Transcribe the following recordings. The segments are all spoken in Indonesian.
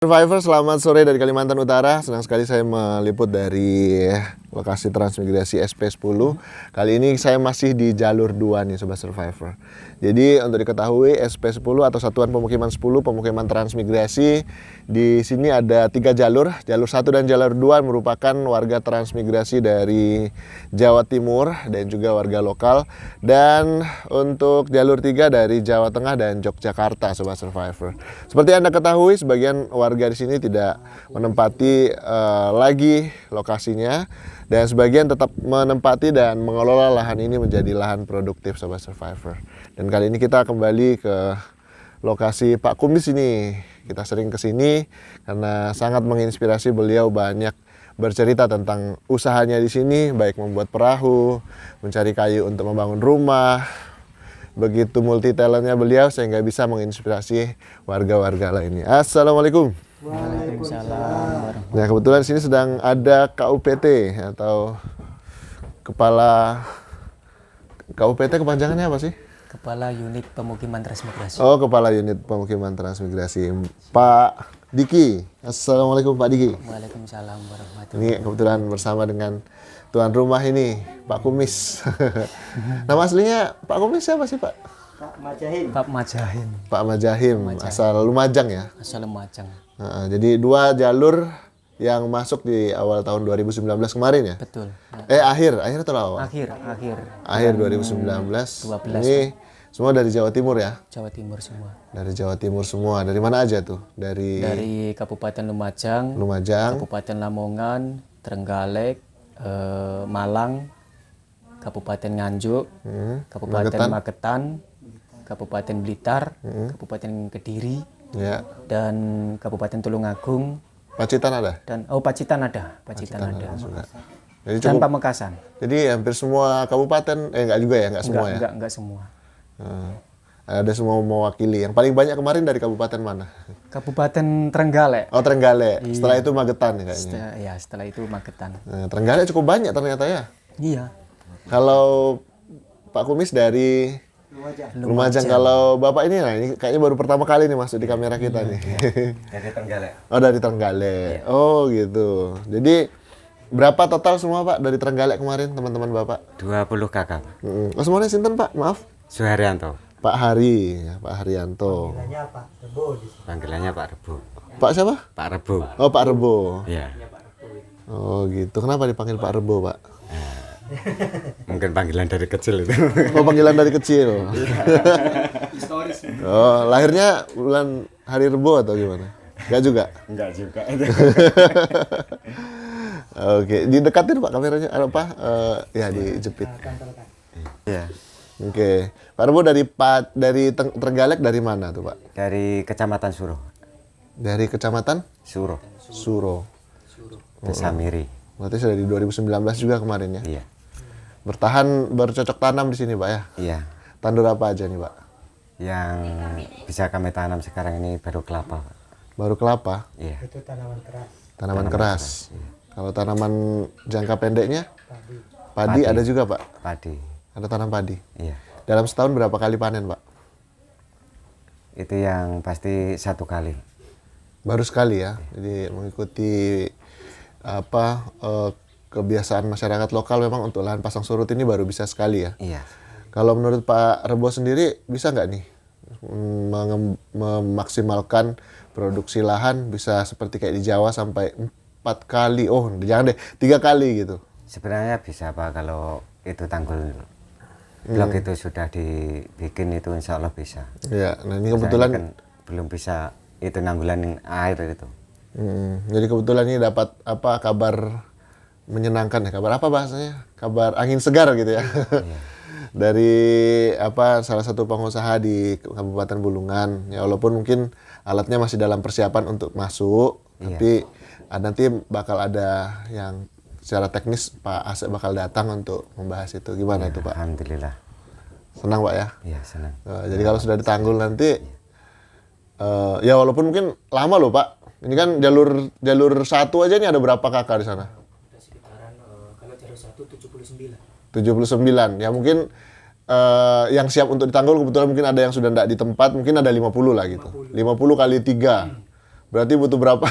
Survivor, selamat sore dari Kalimantan Utara. Senang sekali saya meliput dari lokasi transmigrasi SP10. Kali ini saya masih di jalur 2 nih Sobat Survivor. Jadi untuk diketahui SP10 atau Satuan Pemukiman 10 Pemukiman Transmigrasi, di sini ada 3 jalur. Jalur 1 dan jalur 2 merupakan warga transmigrasi dari Jawa Timur dan juga warga lokal. Dan untuk jalur 3 dari Jawa Tengah dan Yogyakarta Sobat Survivor. Seperti Anda ketahui, sebagian warga di sini tidak menempati lagi lokasinya, dan sebagian tetap menempati dan mengelola lahan ini menjadi lahan produktif Sobat Survivor. Dan kali ini kita kembali ke lokasi Pak Kumis ini. Kita sering ke sini karena sangat menginspirasi, beliau banyak bercerita tentang usahanya di sini, baik membuat perahu, mencari kayu untuk membangun rumah. Begitu multi talentnya beliau sehingga bisa menginspirasi warga-warga lainnya. Assalamualaikum. Waalaikumsalam. Nah, kebetulan sini sedang ada KUPT atau Kepala KUPT, kepanjangannya apa sih? Kepala Unit Pemukiman Transmigrasi. Oh, Kepala Unit Pemukiman Transmigrasi, Pak Diki. Assalamualaikum Pak Diki. Waalaikumsalam warahmatullahi. Ini kebetulan bersama dengan tuan rumah ini, Pak Kumis. Nama aslinya Pak Kumis siapa sih, Pak? Pak Majahim. Pak Majahim, asal Lumajang ya? Asal Lumajang. Jadi 2 jalur yang masuk di awal tahun 2019 kemarin ya? Betul. Akhir atau awal? Akhir 2019. 12. Ini semua dari Jawa Timur ya? Jawa Timur semua. Dari Jawa Timur semua. Dari mana aja tuh? Dari Kabupaten Lumajang, Kabupaten Lamongan, Trenggalek, Malang, Kabupaten Nganjuk, Kabupaten Magetan, Kabupaten Blitar, Kabupaten Kediri, ya. dan Kabupaten Tulungagung. Pacitan ada? Dan Pacitan ada. Juga. Jadi Dan Pamekasan. Jadi hampir semua kabupaten, enggak juga ya, enggak semua ya? Enggak semua. Ada semua mewakili. Yang paling banyak kemarin dari kabupaten mana? Kabupaten Trenggalek. Oh, Trenggalek. Setelah itu Magetan ya kayaknya. Setelah itu Magetan. Trenggalek cukup banyak ternyata ya. Iya. Kalau Pak Kumis dari Lumajang. Kalau Bapak ini, nah ini kayaknya baru pertama kali nih masuk di kamera kita nih. Dari Trenggalek. Oh, dari Trenggalek. Oh, gitu. Jadi berapa total semua Pak dari Trenggalek kemarin teman-teman Bapak? 20 kakak. Oh, semuanya sinten Pak? Maaf. Suharyanto. Pak Hari, ya, Pak Haryanto. Panggilannya Pak Rebo. Pak siapa? Pak Rebo. Oh, Pak Rebo. Iya. Oh, gitu. Kenapa dipanggil Pak Rebo, Pak? Mungkin panggilan dari kecil itu. Oh, panggilan dari kecil. Oh, lahirnya bulan hari Rebo atau gimana? Enggak juga? Enggak juga. Oke, didekatin Pak kameranya apa? Ya dijepit. Iya. Oke. Pak Rebo dari Trenggalek dari mana tuh, Pak? Dari Kecamatan Suro. Dari Kecamatan Suro. Suro. Desa Miri. Berarti sudah di 2019 juga kemarin ya? Iya. Bertahan bercocok tanam di sini, Pak ya? Iya. Tandur apa aja nih, Pak? Yang bisa kami tanam sekarang ini baru kelapa, Pak. Baru kelapa? Iya. Itu tanaman keras. Tanaman keras. Iya. Kalau tanaman jangka pendeknya? Padi ada juga, Pak? Padi. Ada tanam padi? Iya. Dalam setahun berapa kali panen, Pak? Itu yang pasti 1 kali. Baru sekali ya. Jadi mengikuti kebiasaan masyarakat lokal memang untuk lahan pasang surut ini baru bisa sekali ya. Iya. Kalau menurut Pak Rebo sendiri bisa nggak nih memaksimalkan produksi lahan bisa seperti kayak di Jawa sampai 4 kali? Oh, jangan deh, 3 kali gitu. Sebenarnya bisa Pak kalau itu tanggul blok itu sudah dibikin, itu insya Allah bisa. Ya, nah ini Soalnya kebetulan kan belum bisa itu nanggulannya air itu. jadi kebetulan ini dapat kabar menyenangkan ya, kabar apa bahasanya? Kabar angin segar gitu ya. Iya. Dari salah satu pengusaha di Kabupaten Bulungan. Ya walaupun mungkin alatnya masih dalam persiapan untuk masuk, Iya. tapi nanti bakal ada yang secara teknis Pak Asep bakal datang untuk membahas itu. Gimana itu, Pak? Alhamdulillah. Senang, Pak ya? Iya, senang. Jadi kalau sudah ditanggul nanti ya walaupun mungkin lama loh, Pak. Ini kan jalur 1 aja nih ada berapa kakak di sana? Ada sekitaran kalau jalur 1 79. 79. Ya mungkin yang siap untuk ditanggul kebetulan mungkin ada yang sudah tidak di tempat, mungkin ada 50 lah gitu. 50 kali 3. Berarti butuh berapa?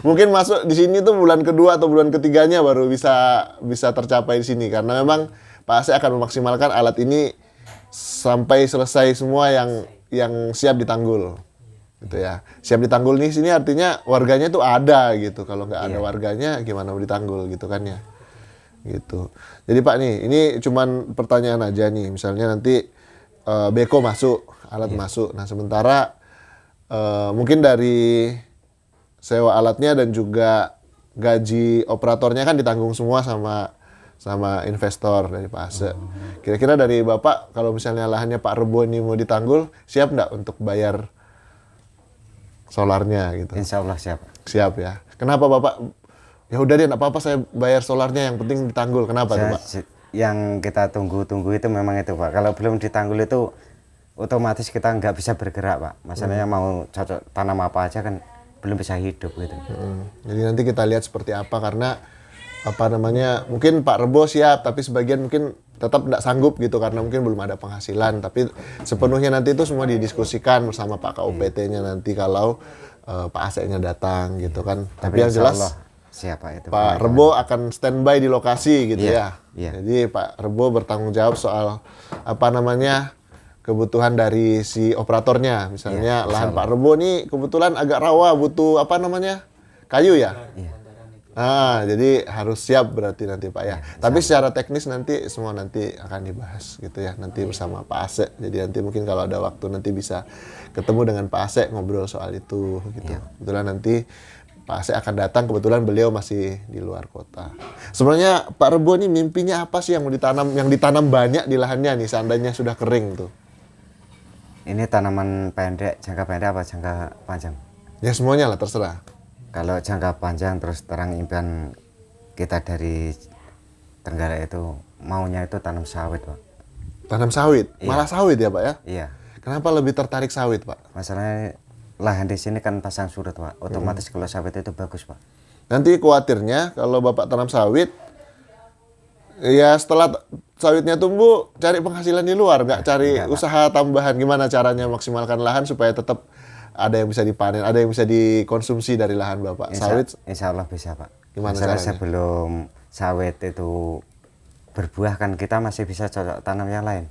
Mungkin masuk di sini tuh bulan kedua atau bulan ketiganya baru bisa tercapai di sini karena memang Pak Asep akan memaksimalkan alat ini sampai selesai semua yang siap ditanggul. Gitu ya. Siap ditanggul nih sini artinya warganya tuh ada gitu. Kalau nggak ada warganya gimana mau ditanggul gitu kan ya. Gitu. Jadi Pak nih, ini cuman pertanyaan aja nih. Misalnya nanti beko masuk, alat masuk. Nah, sementara mungkin dari sewa alatnya dan juga gaji operatornya kan ditanggung semua sama investor dari Pak Ase. Kira-kira dari Bapak kalau misalnya lahannya Pak Rebo ini mau ditanggul, siap nggak untuk bayar solarnya gitu? Insya Allah siap. Siap ya. Kenapa Bapak? Ya udah deh, nggak apa-apa saya bayar solarnya, yang penting ditanggul. Kenapa tuh Pak? Yang kita tunggu-tunggu itu memang itu Pak. Kalau belum ditanggul itu otomatis kita nggak bisa bergerak Pak. Masalahnya mau cocok tanam apa aja kan belum bisa hidup gitu. Jadi nanti kita lihat seperti apa karena apa namanya mungkin Pak Rebo siap tapi sebagian mungkin tetap tidak sanggup gitu karena mungkin belum ada penghasilan tapi sepenuhnya nanti itu semua didiskusikan bersama Pak KUPT-nya nanti kalau Pak Asep-nya datang gitu kan. Tapi yang jelas Allah, siapa itu Pak Rebo akan standby di lokasi gitu ya. Iya. Jadi Pak Rebo bertanggung jawab soal apa namanya kebutuhan dari si operatornya. Misalnya lahan Pak Rebo nih kebetulan agak rawa butuh apa namanya kayu ya. Nah, jadi harus siap berarti nanti Pak ya. Tapi secara teknis nanti semua nanti akan dibahas gitu ya. Nanti bersama Pak Asep. Jadi nanti mungkin kalau ada waktu nanti bisa ketemu dengan Pak Asep ngobrol soal itu gitu. Kebetulan nanti Pak Asep akan datang, kebetulan beliau masih di luar kota. Sebenarnya Pak Rebo ini mimpinya apa sih yang ditanam banyak di lahannya nih seandainya sudah kering tuh? Ini tanaman pendek, jangka pendek apa jangka panjang? Ya semuanya lah terserah. Kalau jangka panjang terus terang impian kita dari Trenggalek itu maunya itu tanam sawit Pak. Tanam sawit? Malah sawit ya Pak ya? Iya. Kenapa lebih tertarik sawit Pak? Masalahnya lahan di sini kan pasang surut Pak. Otomatis kalau sawit itu bagus Pak. Nanti khawatirnya kalau Bapak tanam sawit, ya setelah sawitnya tumbuh cari penghasilan di luar, nggak cari usaha tambahan. Gimana caranya maksimalkan lahan supaya tetap ada yang bisa dipanen, ada yang bisa dikonsumsi dari lahan Bapak. Sawit Insya Allah bisa Pak. Gimana Masalah caranya? sebelum sawit itu berbuah kan kita masih bisa cocok tanam yang lain.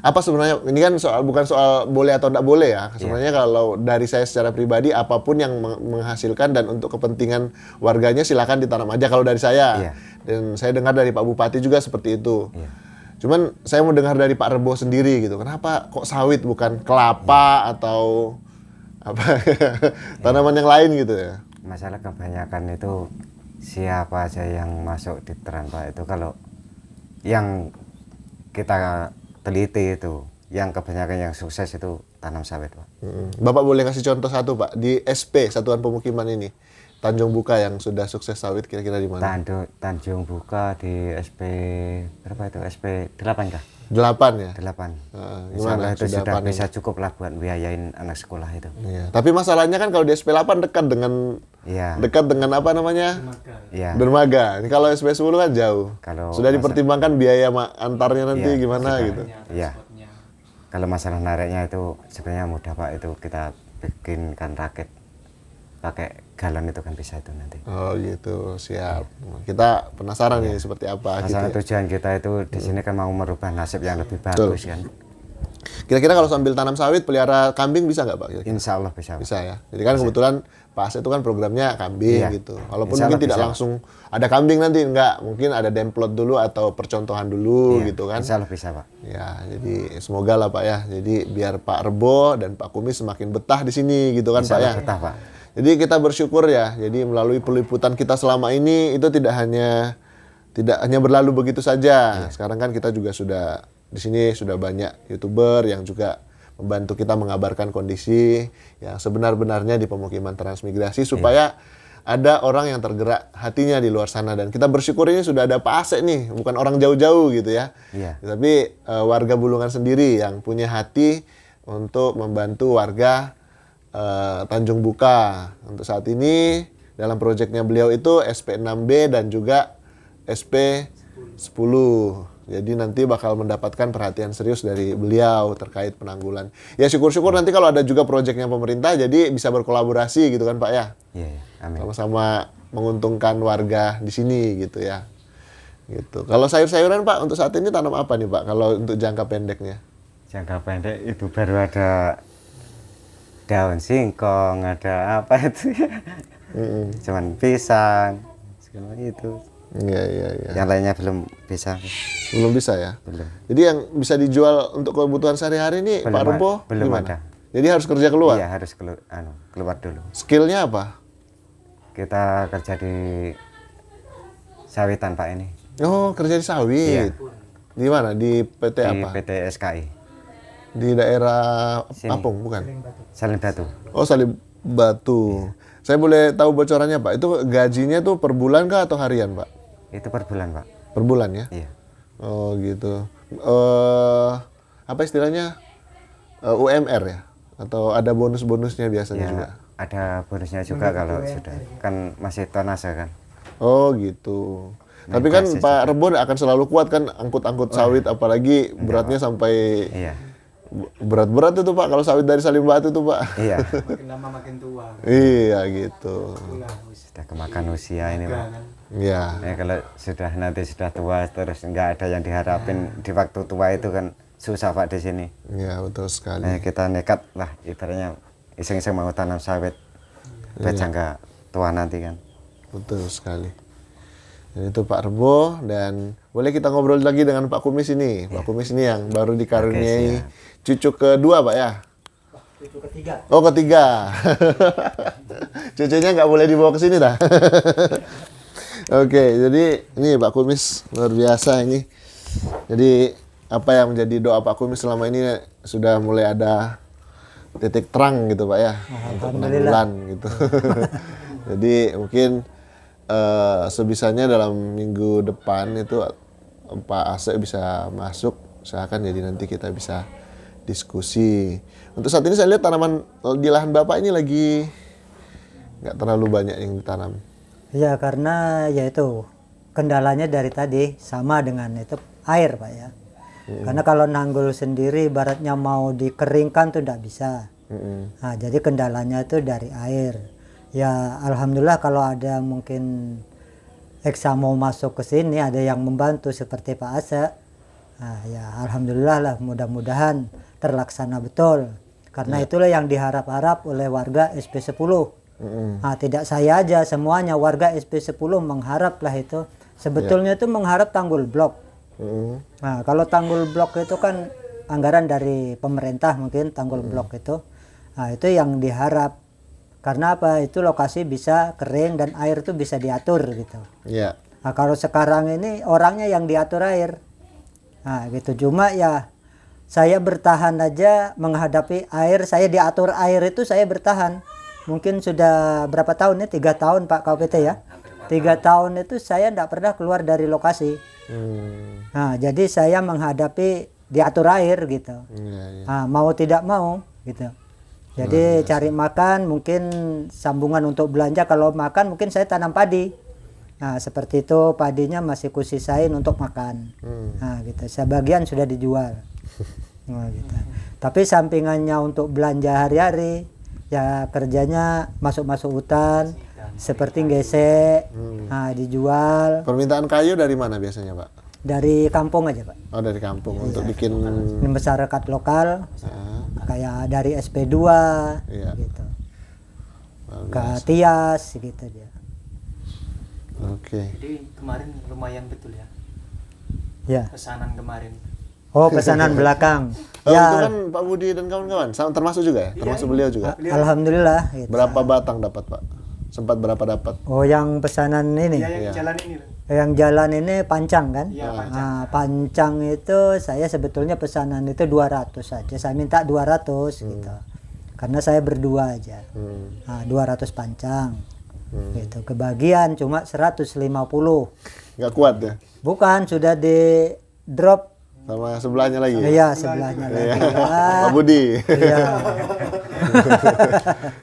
apa sebenarnya ini kan bukan soal boleh atau tidak boleh ya. Sebenarnya kalau dari saya secara pribadi apapun yang menghasilkan dan untuk kepentingan warganya silakan ditanam aja kalau dari saya. Iya. Dan saya dengar dari Pak Bupati juga seperti itu. Iya. Cuman saya mau dengar dari Pak Rebo sendiri gitu. Kenapa kok sawit bukan kelapa atau apa tanaman yang lain gitu ya? Masalah kebanyakan itu siapa aja yang masuk di tren Pak itu kalau yang kita teliti itu yang kebanyakan yang sukses itu tanam sawit Pak. Bapak boleh kasih contoh satu Pak di SP Satuan Pemukiman ini Tanjung Buka yang sudah sukses sawit kira-kira di mana? Tanjung Buka di SP berapa itu? SP 8 kah? 8 ya? 8. Gimana Itu sudah panen? bisa cukup lah buat biayain anak sekolah itu. Iya. Tapi masalahnya kan kalau di SP 8 Iya. dekat dengan apa namanya? Iya. Dermaga. Ini kalau SP 10 kan jauh. Kalau Sudah dipertimbangkan biaya antarnya nanti Iya, gimana gitu. Iya. Kalau masalah nariknya itu sebenarnya mudah Pak, itu kita bikinkan rakit pakai galon itu kan bisa itu nanti. Oh gitu, siap. Kita penasaran nih seperti apa gitu. Masalah Ya. tujuan kita itu di sini kan mau merubah nasib yang lebih bagus kan. Kira-kira kalau sambil tanam sawit, pelihara kambing bisa nggak Pak? Kira-kira? Insya Allah bisa Pak. Bisa ya. Jadi kan kebetulan Pak Asep itu kan programnya kambing Iya. gitu. Walaupun Insya mungkin Allah tidak bisa. langsung ada kambing nanti, enggak. Mungkin ada demplot dulu atau percontohan dulu Iya, gitu kan. Insya Allah bisa Pak. Ya, jadi semoga lah Pak ya. Jadi biar Pak Rebo dan Pak Kumis semakin betah di sini gitu kan Insya Pak ya. Allah betah Pak. Jadi kita bersyukur ya. Jadi melalui peliputan kita selama ini itu tidak hanya berlalu begitu saja. Sekarang kan kita juga sudah di sini sudah banyak YouTuber yang juga membantu kita mengabarkan kondisi yang sebenar-benarnya di pemukiman transmigrasi supaya ada orang yang tergerak hatinya di luar sana, dan kita bersyukur ini sudah ada Pak Asep nih, bukan orang jauh-jauh gitu ya. Iya. Tapi warga Bulungan sendiri yang punya hati untuk membantu warga Tanjung Buka. Untuk saat ini dalam proyeknya beliau itu SP6B dan juga SP10. Jadi nanti bakal mendapatkan perhatian serius dari beliau terkait penanggulan. Ya syukur-syukur nanti kalau ada juga proyeknya pemerintah jadi bisa berkolaborasi gitu kan Pak ya. Iya, amin. Sama-sama menguntungkan warga di sini gitu ya. Gitu. Kalau sayur-sayuran Pak untuk saat ini tanam apa nih Pak kalau untuk jangka pendeknya? Jangka pendek itu baru ada daun singkong, ada apa itu ya? Cuman pisang, segala itu. Iya. Yang lainnya belum bisa. Belum bisa ya? Belum. Jadi yang bisa dijual untuk kebutuhan sehari-hari ini Belum Pak Rebo belum gimana? ada. Jadi harus kerja keluar? Iya, harus keluar dulu. Skillnya apa? Kita kerja di sawitan Pak ini. Oh, kerja di sawit. Di mana? Di PT Di apa? PT SKI. Di daerah Sini. Apung, bukan? Salim Batu. Oh, Salim Batu. Saya boleh tahu bocorannya, Pak? Itu gajinya tuh per bulan kah atau harian, Pak? Itu per bulan Pak. Per bulan ya? Iya. Oh, gitu. Apa istilahnya? UMR ya? Atau ada bonus-bonusnya biasanya juga? Ya, ada bonusnya juga kalau sudah. Kan masih tonase kan. Oh, gitu. Tapi kan Pak Rebo akan selalu kuat kan angkut-angkut sawit, apalagi beratnya sampai Iya. berat-berat itu Pak, kalau sawit dari Salim Batu tuh Pak. Iya. Makin lama makin tua. Iya gitu. Sudah kemakan usia ini Pak. Iya. Ya, kalau sudah tua terus nggak ada yang diharapin di waktu tua itu kan susah Pak di sini. Iya, betul sekali. Kita nekat lah ibaratnya iseng-iseng mau tanam sawit buat jangka tua nanti kan. Betul sekali. Dan itu Pak Rebo, dan boleh kita ngobrol lagi dengan Pak Kumis ini. Pak Kumis ini yang baru dikaruniai cucu kedua Pak ya? Cucu ketiga. Oh, ketiga. Cucunya nggak boleh dibawa ke sini dah. Oke, jadi ini Pak Kumis luar biasa ini. Jadi apa yang menjadi doa Pak Kumis selama ini sudah mulai ada titik terang gitu Pak ya untuk penanggulan gitu. Jadi mungkin sebisanya dalam minggu depan itu Pak Asep bisa masuk, usahakan jadi nanti kita bisa diskusi. Untuk saat ini saya lihat tanaman di lahan Bapak ini lagi nggak terlalu banyak yang ditanam. Ya karena ya itu kendalanya dari tadi sama dengan itu air Pak ya. Karena kalau nanggul sendiri ibaratnya mau dikeringkan tuh tidak bisa. Nah, jadi kendalanya itu dari air. Ya alhamdulillah kalau ada mungkin Eksa mau masuk ke sini ada yang membantu seperti Pak Asa. Nah, ya alhamdulillah lah, mudah-mudahan terlaksana betul. Karena itulah yang diharap-harap oleh warga SP10. Nah, tidak saya aja, semuanya warga SP10 mengharap lah itu. Sebetulnya itu mengharap tanggul blok. Nah, kalau tanggul blok itu kan anggaran dari pemerintah mungkin tanggul blok itu. Nah, itu yang diharap. Karena apa? Itu lokasi bisa kering dan air itu bisa diatur gitu. Iya. Nah, kalau sekarang ini orangnya yang diatur air. Nah, gitu. Cuma ya saya bertahan aja menghadapi air. Saya diatur air itu saya bertahan. Mungkin sudah berapa tahun ya? 3 tahun Pak KPT ya. 3 tahun itu saya tidak pernah keluar dari lokasi. Nah, jadi saya menghadapi diatur air gitu. Nah, mau tidak mau gitu. Jadi cari makan, mungkin sambungan untuk belanja. Kalau makan mungkin saya tanam padi. Nah seperti itu, padinya masih kusisain untuk makan. Nah gitu, sebagian sudah dijual. Nah, gitu. Tapi sampingannya untuk belanja hari-hari, ya kerjanya masuk-masuk hutan, seperti gesek, nah dijual. Permintaan kayu dari mana biasanya Pak? Dari kampung aja Pak. Oh, dari kampung untuk bikin Masyarakat lokal, kayak dari SP2 gitu. Ke Tias gitu dia. Oke. Jadi kemarin lumayan betul ya. Ya. Pesanan kemarin. Oh, pesanan belakang. Oh, Ya, itu kan Pak Budi dan kawan-kawan, termasuk juga ya? Termasuk beliau juga? alhamdulillah gitu. Berapa batang dapat Pak? Sempat berapa dapat? Oh, yang pesanan ini. Yang jalan ini loh. Yang jalan ini pancang kan? Iya, pancang. Nah, pancang itu saya sebetulnya pesanan itu 200 saja. Saya minta 200 gitu. Karena saya berdua aja. Nah, 200 pancang. Gitu. Kebagian cuma 150. Nggak kuat ya? Bukan, sudah di drop. Sama sebelahnya lagi ya? Iya, sebelahnya lagi. Pak Budi. Iya.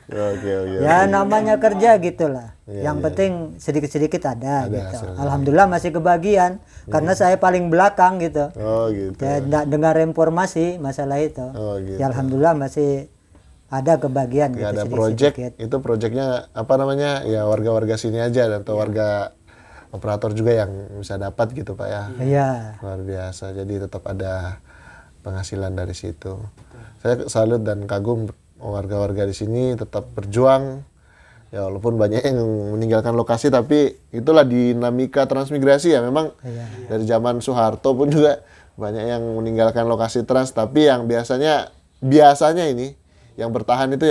Oke. Ya namanya kerja gitulah. Yang penting sedikit-sedikit ada gitu. hasilnya. Alhamdulillah masih kebagian karena saya paling belakang gitu. Oh gitu. Saya tidak dengar informasi masalah itu. Oh gitu. Ya alhamdulillah masih ada kebagian Nggak gitu ada sedikit-sedikit. project, itu projectnya apa namanya ya warga-warga sini aja atau warga operator juga yang bisa dapat gitu Pak ya. Iya. Luar biasa, jadi tetap ada penghasilan dari situ. Saya salut dan kagum warga-warga di sini tetap berjuang. Ya walaupun banyak yang meninggalkan lokasi, tapi itulah dinamika transmigrasi ya. Memang dari zaman Soeharto pun juga banyak yang meninggalkan lokasi trans, tapi yang biasanya ini yang bertahan itu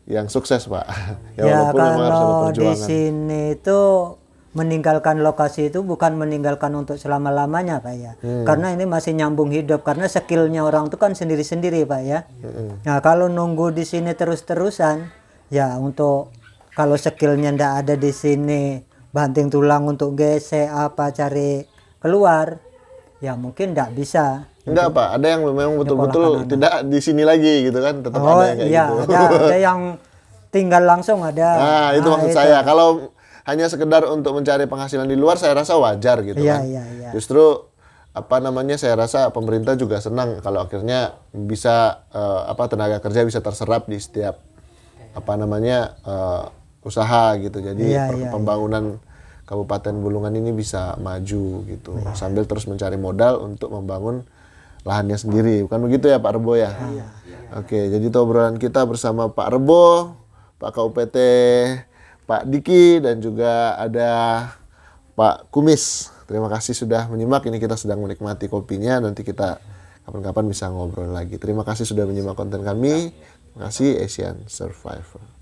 yang sukses Pak. Ya walaupun memang harus ada kalau di perjuangan. sini itu meninggalkan lokasi itu bukan meninggalkan untuk selama-lamanya Pak ya. Karena ini masih nyambung hidup, karena skillnya orang itu kan sendiri-sendiri Pak ya. Nah kalau nunggu di sini terus-terusan, ya untuk kalau skillnya ndak ada di sini, banting tulang untuk gesek apa cari keluar, ya mungkin ndak bisa. Enggak Pak, ada yang memang betul-betul tidak di sini lagi gitu kan, tetap Oh ada yang kayak iya, gitu. ada yang tinggal langsung ada. Nah, itu maksud saya. Kalau hanya sekedar untuk mencari penghasilan di luar, saya rasa wajar gitu Iya, kan. iya, iya. Justru apa namanya, saya rasa pemerintah juga senang kalau akhirnya bisa tenaga kerja bisa terserap di setiap apa namanya usaha gitu. Jadi Iya, iya, pembangunan Kabupaten Bulungan ini bisa maju gitu, sambil terus mencari modal untuk membangun lahannya sendiri. Bukan begitu ya Pak Rebo ya? Oke, jadi itu obrolan kita bersama Pak Rebo, Pak KUPT, Pak Diki, dan juga ada Pak Kumis. Terima kasih sudah menyimak. Ini kita sedang menikmati kopinya. Nanti kita kapan-kapan bisa ngobrol lagi. Terima kasih sudah menyimak konten kami. Terima kasih Asian Survivor.